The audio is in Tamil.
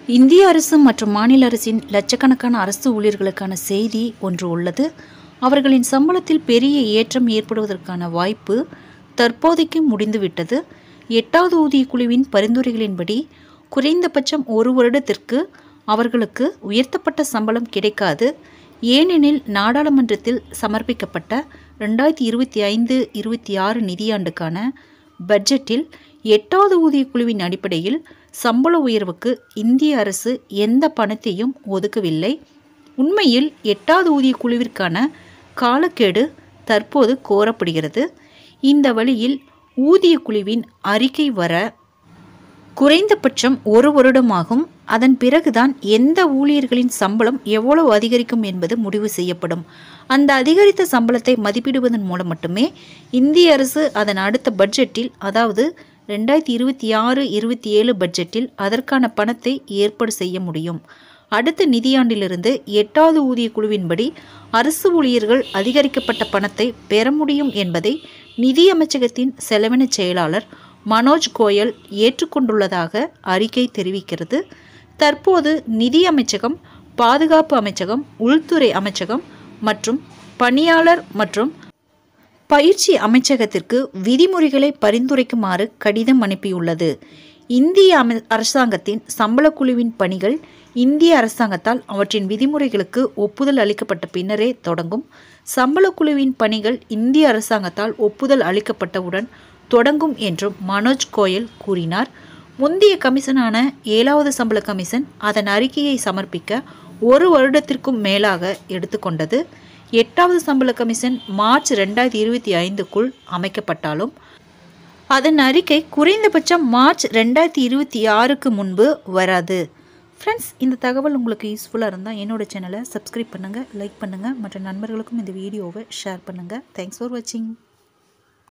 இந்திய அரசு மற்றும் மாநில அரசின் லட்சக்கணக்கான அரசு ஊழியர்களுக்கான செய்தி ஒன்று உள்ளது. அவர்களின் சம்பளத்தில் பெரிய ஏற்றம் ஏற்படுவதற்கான வாய்ப்பு தற்போதைக்கு முடிந்துவிட்டது. 8வது ஊதிய குழுவின் பரிந்துரைகளின்படி குறைந்தபட்சம் ஒரு வருடத்திற்கு அவர்களுக்கு உயர்த்தப்பட்ட சம்பளம் கிடைக்காது. ஏனெனில் நாடாளுமன்றத்தில் சமர்ப்பிக்கப்பட்ட 2025-26 நிதியாண்டுக்கான பட்ஜெட்டில் 8வது ஊதிய குழுவின் அடிப்படையில் சம்பள உயர்வுக்கு இந்திய அரசு எந்த பணத்தையும் ஒதுக்கவில்லை. உண்மையில் 8வது ஊதிய குழுவிற்கான காலக்கெடு தற்போது கோரப்படுகிறது. இந்த வழியில் ஊதிய குழுவின் அறிக்கை வர குறைந்தபட்சம் ஒரு வருடமாகும். அதன் பிறகுதான் எந்த ஊழியர்களின் சம்பளம் எவ்வளவு அதிகரிக்கும் என்பது முடிவு செய்யப்படும். அந்த அதிகரித்த சம்பளத்தை மதிப்பிடுவதன் மூலம் மட்டுமே இந்திய அரசு அதன் அடுத்த பட்ஜெட்டில், அதாவது 2026-27 பட்ஜெட்டில் அதற்கான பணத்தை ஏற்பாடு செய்ய முடியும். அடுத்த நிதியாண்டிலிருந்து 8வது ஊதிய குழுவின்படி அரசு ஊழியர்கள் அதிகரிக்கப்பட்ட பணத்தை பெற முடியும் என்பதை நிதி அமைச்சகத்தின் செலவின செயலாளர் மனோஜ் கோயல் ஏற்றுக்கொண்டுள்ளதாக அறிக்கை தெரிவிக்கிறது. தற்போது நிதி அமைச்சகம், பாதுகாப்பு அமைச்சகம், உள்துறை அமைச்சகம் மற்றும் பணியாளர் மற்றும் பயிற்சி அமைச்சகத்திற்கு விதிமுறைகளை பரிந்துரைக்குமாறு கடிதம் அனுப்பியுள்ளது. இந்திய அரசாங்கத்தின் சம்பள குழுவின் பணிகள் இந்திய அரசாங்கத்தால் அவற்றின் விதிமுறைகளுக்கு ஒப்புதல் அளிக்கப்பட்ட பின்னரே தொடங்கும். சம்பள குழுவின் பணிகள் இந்திய அரசாங்கத்தால் ஒப்புதல் அளிக்கப்பட்டவுடன் தொடங்கும் என்றும் மனோஜ் கோயல் கூறினார். முந்தைய கமிஷனான 7வது சம்பள கமிஷன் அதன் அறிக்கையை சமர்ப்பிக்க ஒரு வருடத்திற்கும் மேலாக எடுத்துக்கொண்டது. 8வது சம்பள கமிஷன் மார்ச் 2025க்குள் அமைக்கப்பட்டாலும் அதன் அறிக்கை குறைந்தபட்சம் மார்ச் 2026க்கு முன்பு வராது. ஃப்ரெண்ட்ஸ், இந்த தகவல் உங்களுக்கு யூஸ்ஃபுல்லாக இருந்தால் என்னோட சேனலை சப்ஸ்கிரைப் பண்ணுங்கள், லைக் பண்ணுங்கள், மற்ற நண்பர்களுக்கும் இந்த வீடியோவை ஷேர் பண்ணுங்கள். தேங்க்ஸ் ஃபார் வாட்சிங்.